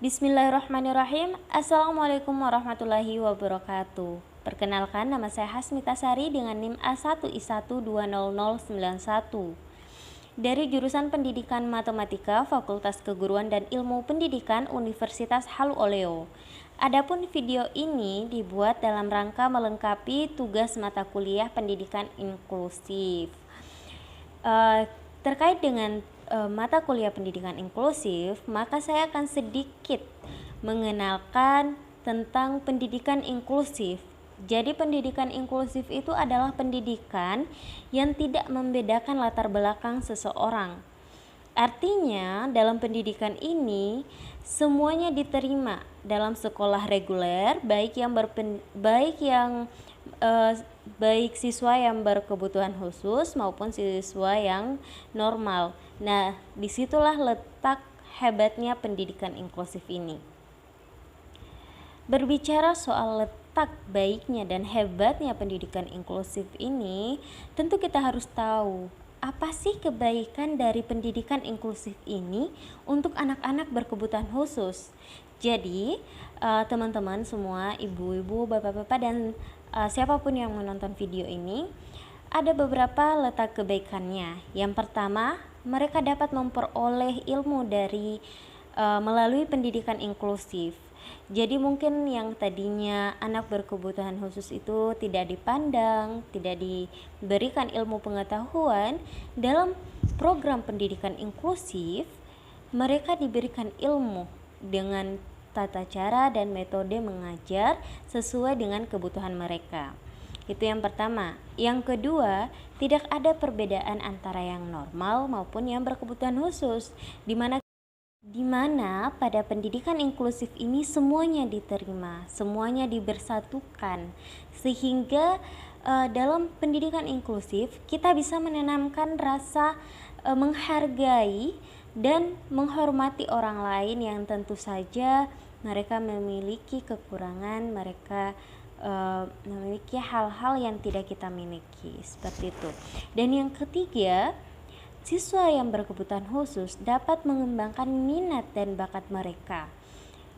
Bismillahirrahmanirrahim. Assalamualaikum warahmatullahi wabarakatuh. Perkenalkan, nama saya Hasmita Sari dengan NIM A1I1200091 dari jurusan Pendidikan Matematika Fakultas Keguruan dan Ilmu Pendidikan Universitas Halu Oleo. Adapun video ini dibuat dalam rangka melengkapi tugas mata kuliah pendidikan inklusif. Terkait dengan mata kuliah pendidikan inklusif, maka saya akan sedikit mengenalkan tentang pendidikan inklusif. Jadi pendidikan inklusif itu adalah pendidikan yang tidak membedakan latar belakang seseorang. Artinya dalam pendidikan ini semuanya diterima dalam sekolah reguler, baik siswa yang berkebutuhan khusus maupun siswa yang normal. Nah, disitulah letak hebatnya pendidikan inklusif ini. Berbicara soal letak baiknya dan hebatnya pendidikan inklusif ini, tentu kita harus tahu apa sih kebaikan dari pendidikan inklusif ini untuk anak-anak berkebutuhan khusus. Jadi, teman-teman semua, ibu-ibu, bapak-bapak, dan siapapun yang menonton video ini, ada beberapa letak kebaikannya. Yang pertama, mereka dapat memperoleh ilmu dari melalui pendidikan inklusif. Jadi mungkin yang tadinya anak berkebutuhan khusus itu tidak dipandang, tidak diberikan ilmu pengetahuan, dalam program pendidikan inklusif mereka diberikan ilmu dengan tata cara dan metode mengajar sesuai dengan kebutuhan mereka. Itu yang pertama. Yang kedua, tidak ada perbedaan antara yang normal maupun yang berkebutuhan khusus, di mana pada pendidikan inklusif ini semuanya diterima, semuanya dibersatukan, sehingga dalam pendidikan inklusif kita bisa menanamkan rasa menghargai dan menghormati orang lain yang tentu saja mereka memiliki kekurangan, mereka memiliki hal-hal yang tidak kita miliki, seperti itu. Dan yang ketiga, siswa yang berkebutuhan khusus dapat mengembangkan minat dan bakat mereka.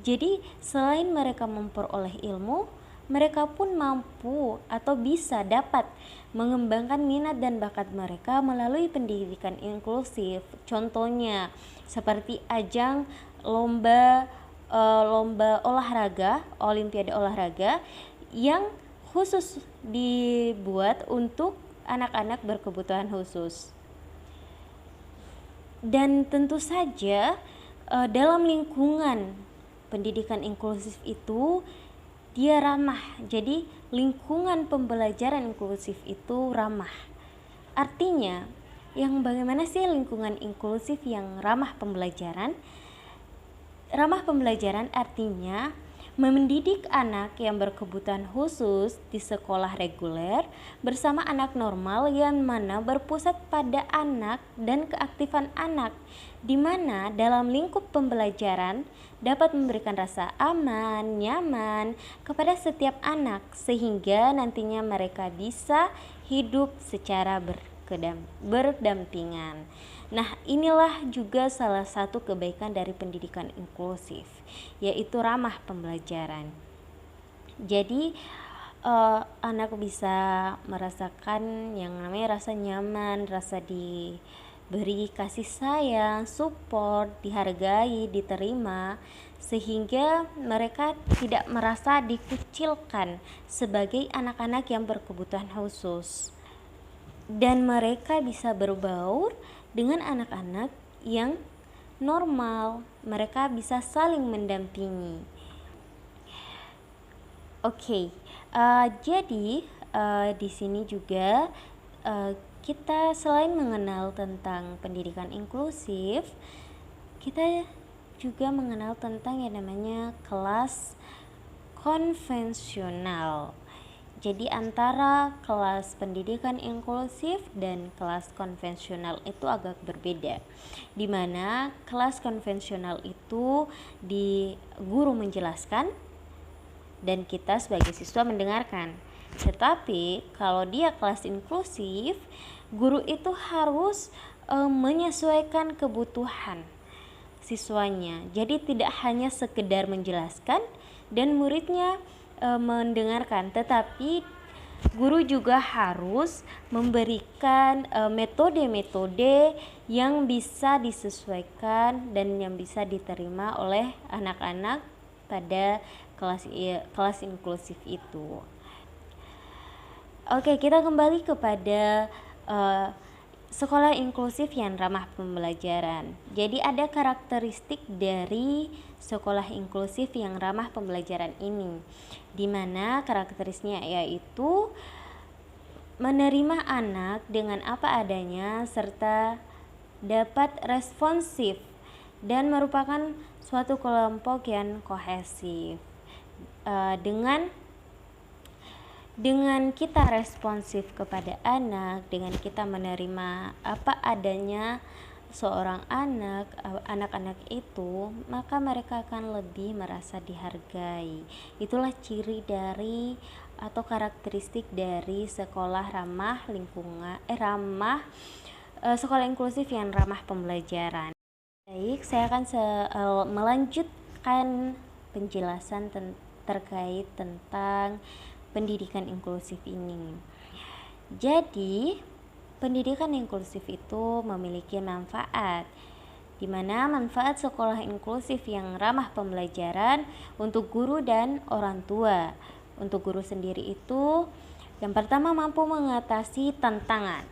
Jadi selain mereka memperoleh ilmu, mereka pun mampu atau bisa dapat mengembangkan minat dan bakat mereka melalui pendidikan inklusif. Contohnya seperti ajang lomba olahraga, olimpiade olahraga yang khusus dibuat untuk anak-anak berkebutuhan khusus. Dan tentu saja dalam lingkungan pendidikan inklusif itu dia ramah. Jadi lingkungan pembelajaran inklusif itu ramah. Artinya, yang bagaimana sih lingkungan inklusif yang ramah pembelajaran? Ramah pembelajaran artinya mendidik anak yang berkebutuhan khusus di sekolah reguler bersama anak normal yang mana berpusat pada anak dan keaktifan anak, di mana dalam lingkup pembelajaran dapat memberikan rasa aman, nyaman kepada setiap anak sehingga nantinya mereka bisa hidup secara berdampingan. Nah, inilah juga salah satu kebaikan dari pendidikan inklusif, yaitu ramah pembelajaran. Jadi anak bisa merasakan yang namanya rasa nyaman, rasa diberi kasih sayang, support, dihargai, diterima, sehingga mereka tidak merasa dikucilkan sebagai anak-anak yang berkebutuhan khusus. Dan mereka bisa berbaur dengan anak-anak yang normal, mereka bisa saling mendampingi. Jadi di sini juga kita selain mengenal tentang pendidikan inklusif, kita juga mengenal tentang yang namanya kelas konvensional. Jadi antara kelas pendidikan inklusif dan kelas konvensional itu agak berbeda. Di mana kelas konvensional itu guru menjelaskan dan kita sebagai siswa mendengarkan. Tetapi kalau dia kelas inklusif, guru itu harus menyesuaikan kebutuhan siswanya. Jadi tidak hanya sekedar menjelaskan dan muridnya mendengarkan, tetapi guru juga harus memberikan metode-metode yang bisa disesuaikan dan yang bisa diterima oleh anak-anak pada kelas inklusif itu. Oke, kita kembali kepada sekolah inklusif yang ramah pembelajaran. Jadi ada karakteristik dari sekolah inklusif yang ramah pembelajaran ini, di mana karakteristiknya yaitu menerima anak dengan apa adanya serta dapat responsif dan merupakan suatu kelompok yang kohesif. Dengan kita responsif kepada anak, dengan kita menerima apa adanya seorang anak-anak itu, maka mereka akan lebih merasa dihargai. Itulah ciri dari atau karakteristik dari sekolah ramah sekolah inklusif yang ramah pembelajaran. Baik, saya akan melanjutkan penjelasan terkait tentang pendidikan inklusif ini. Jadi, pendidikan inklusif itu memiliki manfaat, di mana manfaat sekolah inklusif yang ramah pembelajaran untuk guru dan orang tua. Untuk guru sendiri itu, yang pertama mampu mengatasi tantangan.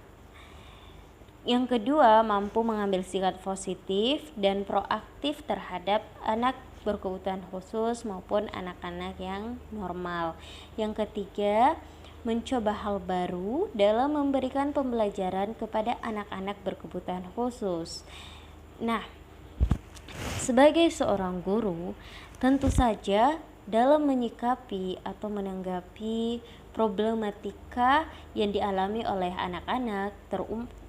Yang kedua, mampu mengambil sikap positif dan proaktif terhadap anak berkebutuhan khusus maupun anak-anak yang normal. Yang ketiga, mencoba hal baru dalam memberikan pembelajaran kepada anak-anak berkebutuhan khusus. Nah, sebagai seorang guru, tentu saja dalam menyikapi atau menanggapi problematika yang dialami oleh anak-anak,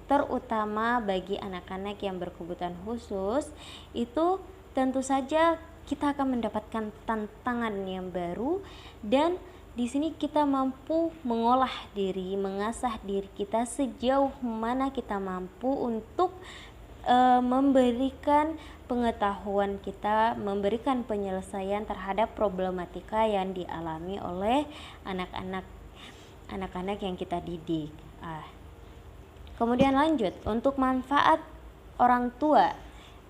terutama bagi anak-anak yang berkebutuhan khusus, itu tentu saja kita akan mendapatkan tantangan yang baru, dan di sini kita mampu mengolah diri, mengasah diri kita sejauh mana kita mampu untuk memberikan pengetahuan kita, memberikan penyelesaian terhadap problematika yang dialami oleh anak-anak yang kita didik. Kemudian lanjut untuk manfaat orang tua.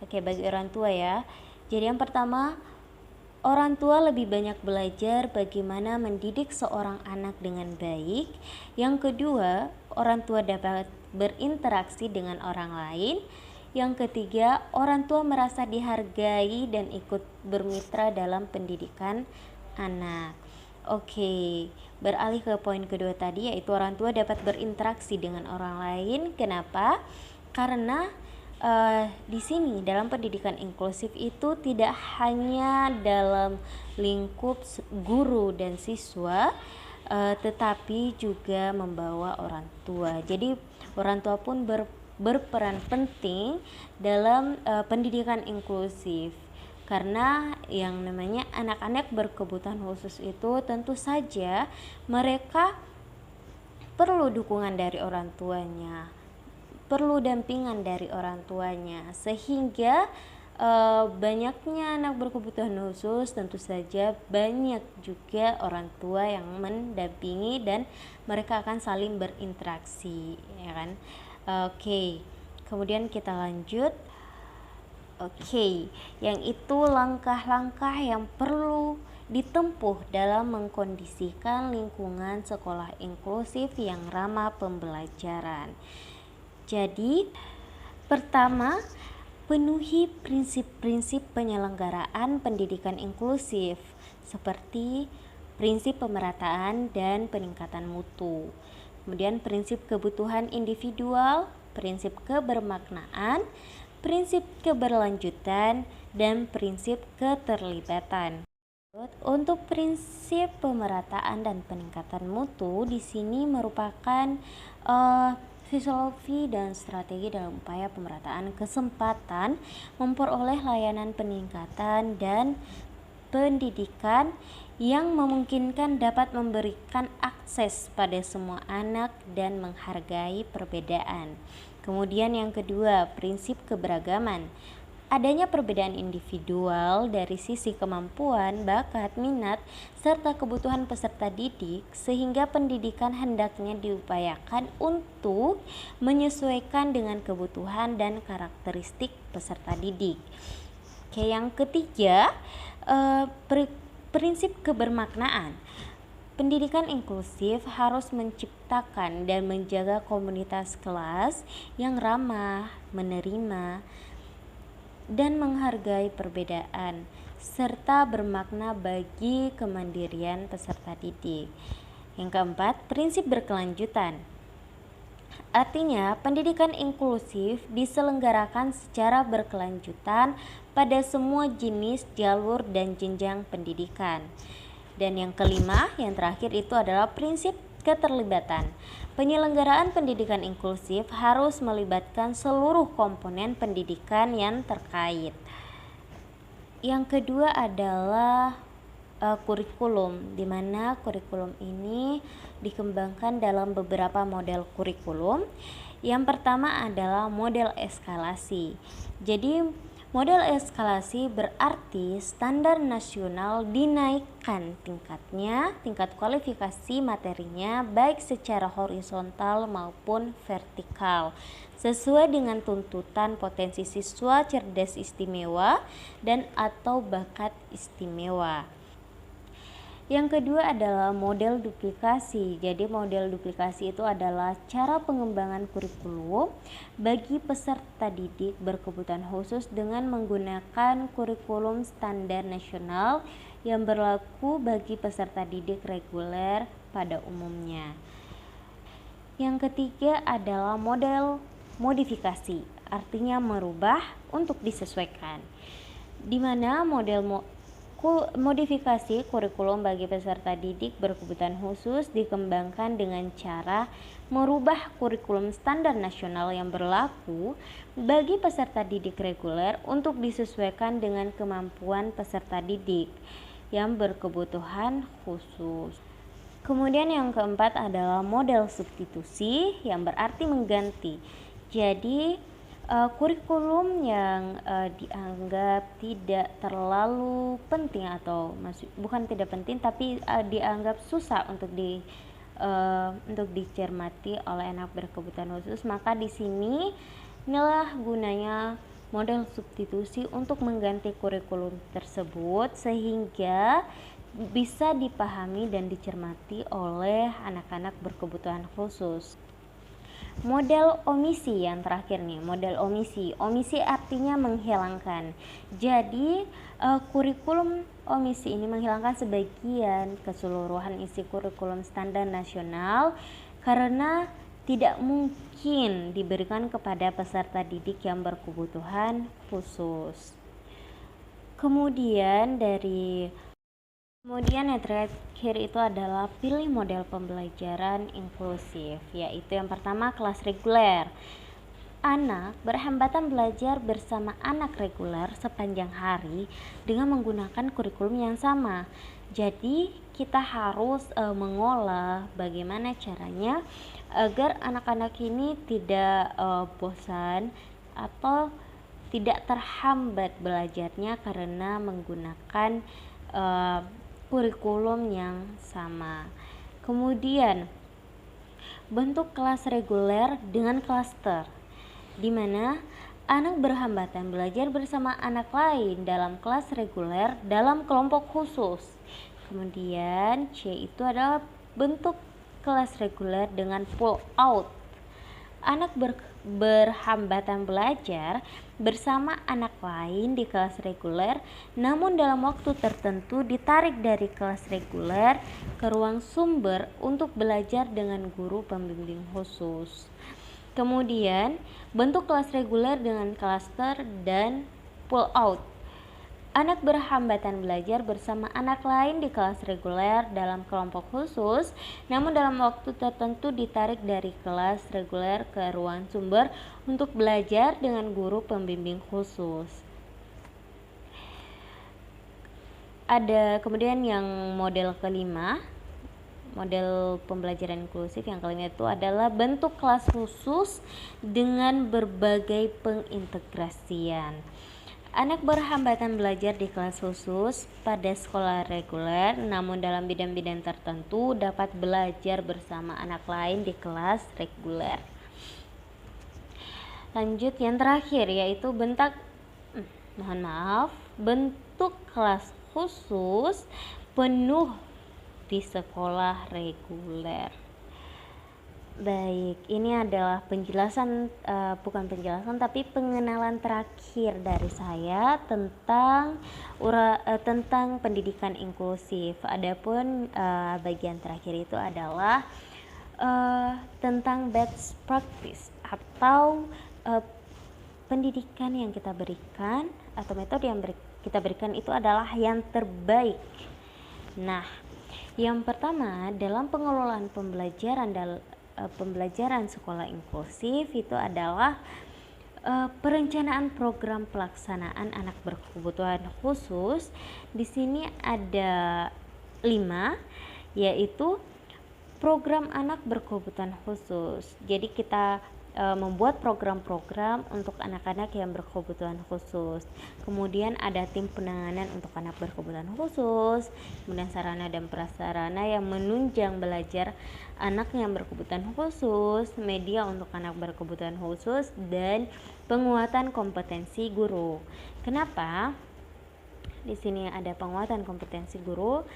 Oke, bagi orang tua ya. Jadi yang pertama, orang tua lebih banyak belajar bagaimana mendidik seorang anak dengan baik. Yang kedua, orang tua dapat berinteraksi dengan orang lain. Yang ketiga, orang tua merasa dihargai dan ikut bermitra dalam pendidikan anak. Oke, beralih ke poin kedua tadi, yaitu orang tua dapat berinteraksi dengan orang lain. Kenapa? Karena di sini dalam pendidikan inklusif itu tidak hanya dalam lingkup guru dan siswa, tetapi juga membawa orang tua. Jadi orang tua pun berperan penting dalam pendidikan inklusif, karena yang namanya anak-anak berkebutuhan khusus itu tentu saja mereka perlu dukungan dari orang tuanya, perlu dampingan dari orang tuanya, sehingga banyaknya anak berkebutuhan khusus tentu saja banyak juga orang tua yang mendampingi dan mereka akan saling berinteraksi, ya kan? Oke, kemudian kita lanjut. Oke, yang itu langkah-langkah yang perlu ditempuh dalam mengkondisikan lingkungan sekolah inklusif yang ramah pembelajaran. Jadi, pertama, penuhi prinsip-prinsip penyelenggaraan pendidikan inklusif seperti prinsip pemerataan dan peningkatan mutu. Kemudian prinsip kebutuhan individual, prinsip kebermaknaan, prinsip keberlanjutan, dan prinsip keterlibatan. Untuk prinsip pemerataan dan peningkatan mutu di sini merupakan filosofi dan strategi dalam upaya pemerataan kesempatan memperoleh layanan peningkatan dan pendidikan yang memungkinkan dapat memberikan akses pada semua anak dan menghargai perbedaan. Kemudian yang kedua, prinsip keberagaman. Adanya perbedaan individual dari sisi kemampuan, bakat, minat, serta kebutuhan peserta didik, sehingga pendidikan hendaknya diupayakan untuk menyesuaikan dengan kebutuhan dan karakteristik peserta didik. Oke, yang ketiga, prinsip kebermaknaan. Pendidikan inklusif harus menciptakan dan menjaga komunitas kelas yang ramah, menerima, dan menghargai perbedaan, serta bermakna bagi kemandirian peserta didik. Yang keempat, prinsip berkelanjutan. Artinya, pendidikan inklusif diselenggarakan secara berkelanjutan pada semua jenis, jalur, dan jenjang pendidikan. Dan yang kelima, yang terakhir itu adalah prinsip keterlibatan. Penyelenggaraan pendidikan inklusif harus melibatkan seluruh komponen pendidikan yang terkait. Yang kedua adalah kurikulum, di mana kurikulum ini dikembangkan dalam beberapa model kurikulum. Yang pertama adalah model eskalasi. Jadi model eskalasi berarti standar nasional dinaikkan tingkatnya, tingkat kualifikasi materinya baik secara horizontal maupun vertikal, sesuai dengan tuntutan potensi siswa cerdas istimewa dan atau bakat istimewa. Yang kedua adalah model duplikasi. Jadi model duplikasi itu adalah cara pengembangan kurikulum bagi peserta didik berkebutuhan khusus dengan menggunakan kurikulum standar nasional yang berlaku bagi peserta didik reguler pada umumnya. Yang ketiga adalah model modifikasi, artinya merubah untuk disesuaikan, di mana modifikasi kurikulum bagi peserta didik berkebutuhan khusus dikembangkan dengan cara merubah kurikulum standar nasional yang berlaku bagi peserta didik reguler untuk disesuaikan dengan kemampuan peserta didik yang berkebutuhan khusus. Kemudian yang keempat adalah model substitusi, yang berarti mengganti. Jadi kurikulum yang dianggap tidak terlalu penting atau bukan tidak penting tapi dianggap susah untuk dicermati oleh anak berkebutuhan khusus, maka di sini inilah gunanya model substitusi untuk mengganti kurikulum tersebut sehingga bisa dipahami dan dicermati oleh anak-anak berkebutuhan khusus. Model omisi yang terakhir nih, model omisi. Omisi artinya menghilangkan. Jadi kurikulum omisi ini menghilangkan sebagian keseluruhan isi kurikulum standar nasional karena tidak mungkin diberikan kepada peserta didik yang berkebutuhan khusus. Kemudian yang terakhir itu adalah pilih model pembelajaran inklusif, yaitu yang pertama kelas reguler. Anak berhambatan belajar bersama anak reguler sepanjang hari dengan menggunakan kurikulum yang sama. Jadi kita harus mengolah bagaimana caranya agar anak-anak ini tidak bosan atau tidak terhambat belajarnya karena menggunakan kurikulum yang sama. Kemudian bentuk kelas reguler dengan klaster, di mana anak berhambatan belajar bersama anak lain dalam kelas reguler dalam kelompok khusus. Kemudian C itu adalah bentuk kelas reguler dengan pull out. Anak berhambatan belajar bersama anak lain di kelas reguler, namun dalam waktu tertentu ditarik dari kelas reguler ke ruang sumber untuk belajar dengan guru pembimbing khusus. Kemudian bentuk kelas reguler dengan klaster dan pull out. Anak berhambatan belajar bersama anak lain di kelas reguler dalam kelompok khusus, namun dalam waktu tertentu ditarik dari kelas reguler ke ruang sumber untuk belajar dengan guru pembimbing khusus. Ada kemudian yang model kelima, model pembelajaran inklusif yang kelima itu adalah bentuk kelas khusus dengan berbagai pengintegrasian. Anak berhambatan belajar di kelas khusus pada sekolah reguler, namun dalam bidang-bidang tertentu dapat belajar bersama anak lain di kelas reguler. Lanjut yang terakhir yaitu bentuk kelas khusus penuh di sekolah reguler. Baik, ini adalah bukan penjelasan tapi pengenalan terakhir dari saya tentang pendidikan inklusif. Adapun bagian terakhir itu adalah tentang best practice atau pendidikan yang kita berikan atau metode yang kita berikan itu adalah yang terbaik. Nah, yang pertama dalam pengelolaan pembelajaran sekolah inklusif itu adalah perencanaan program pelaksanaan anak berkebutuhan khusus. Di sini ada 5, yaitu program anak berkebutuhan khusus. Jadi kita membuat program-program untuk anak-anak yang berkebutuhan khusus. Kemudian ada tim penanganan untuk anak berkebutuhan khusus, kemudian sarana dan prasarana yang menunjang belajar anak yang berkebutuhan khusus, media untuk anak berkebutuhan khusus, dan penguatan kompetensi guru. Kenapa di sini ada penguatan kompetensi guru?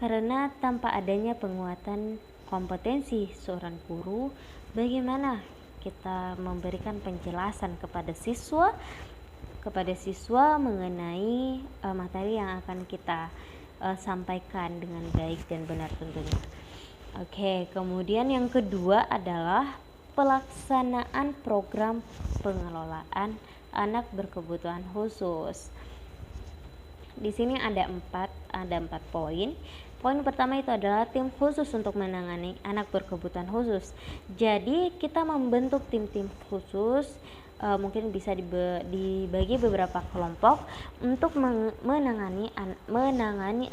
Karena tanpa adanya penguatan kompetensi seorang guru, bagaimana kita memberikan penjelasan kepada siswa mengenai materi yang akan kita sampaikan dengan baik dan benar tentunya. Oke, kemudian yang kedua adalah pelaksanaan program pengelolaan anak berkebutuhan khusus. Di sini ada empat poin. Poin pertama itu adalah tim khusus untuk menangani anak berkebutuhan khusus. Jadi kita membentuk tim-tim khusus, mungkin bisa dibagi beberapa kelompok untuk menangani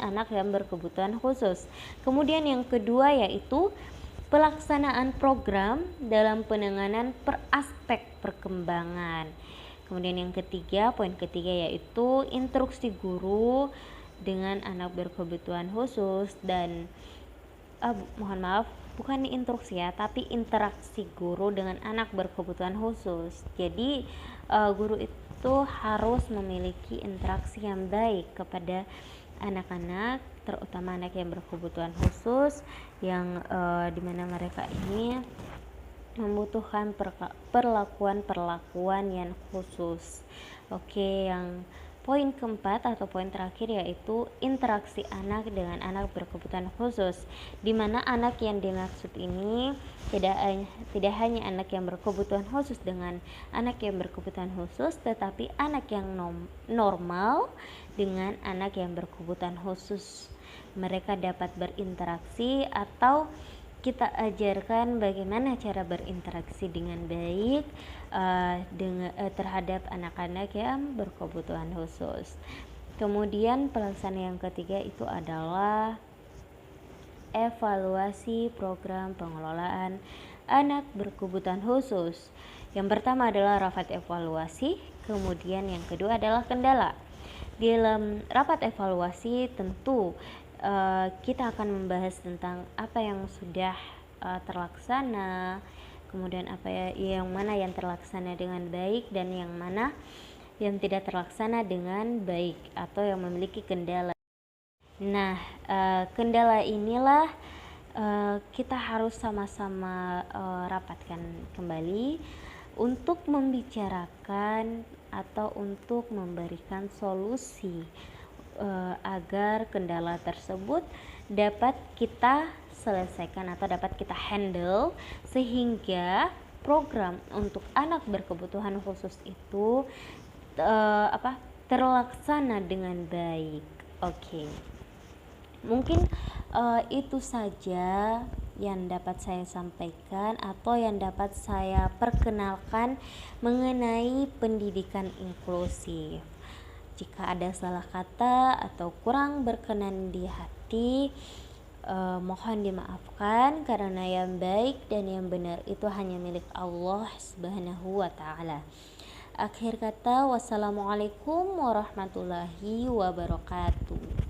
anak yang berkebutuhan khusus. Kemudian yang kedua yaitu pelaksanaan program dalam penanganan per aspek perkembangan. Kemudian yang ketiga, poin ketiga yaitu instruksi guru dengan anak berkebutuhan khusus dan bukan instruksi ya, tapi interaksi guru dengan anak berkebutuhan khusus. Jadi guru itu harus memiliki interaksi yang baik kepada anak-anak, terutama anak yang berkebutuhan khusus yang dimana mereka ini membutuhkan perlakuan yang khusus. Oke, yang poin keempat atau poin terakhir yaitu interaksi anak dengan anak berkebutuhan khusus, di mana anak yang dimaksud ini tidak hanya anak yang berkebutuhan khusus dengan anak yang berkebutuhan khusus, tetapi anak yang normal dengan anak yang berkebutuhan khusus. Mereka dapat berinteraksi atau kita ajarkan bagaimana cara berinteraksi dengan baik terhadap anak-anak yang berkebutuhan khusus. Kemudian pelaksanaan yang ketiga itu adalah evaluasi program pengelolaan anak berkebutuhan khusus. Yang pertama adalah rapat evaluasi, kemudian yang kedua adalah kendala. Di dalam rapat evaluasi tentu kita akan membahas tentang apa yang sudah terlaksana, kemudian yang mana yang terlaksana dengan baik dan yang mana yang tidak terlaksana dengan baik atau yang memiliki kendala. Nah, kendala inilah kita harus sama-sama rapatkan kembali untuk membicarakan atau untuk memberikan solusi agar kendala tersebut dapat kita selesaikan atau dapat kita handle sehingga program untuk anak berkebutuhan khusus itu terlaksana dengan baik. Oke. Mungkin itu saja yang dapat saya sampaikan atau yang dapat saya perkenalkan mengenai pendidikan inklusif. Jika ada salah kata atau kurang berkenan di hati, mohon dimaafkan karena yang baik dan yang benar itu hanya milik Allah Subhanahu wa taala. Akhir kata, wassalamualaikum warahmatullahi wabarakatuh.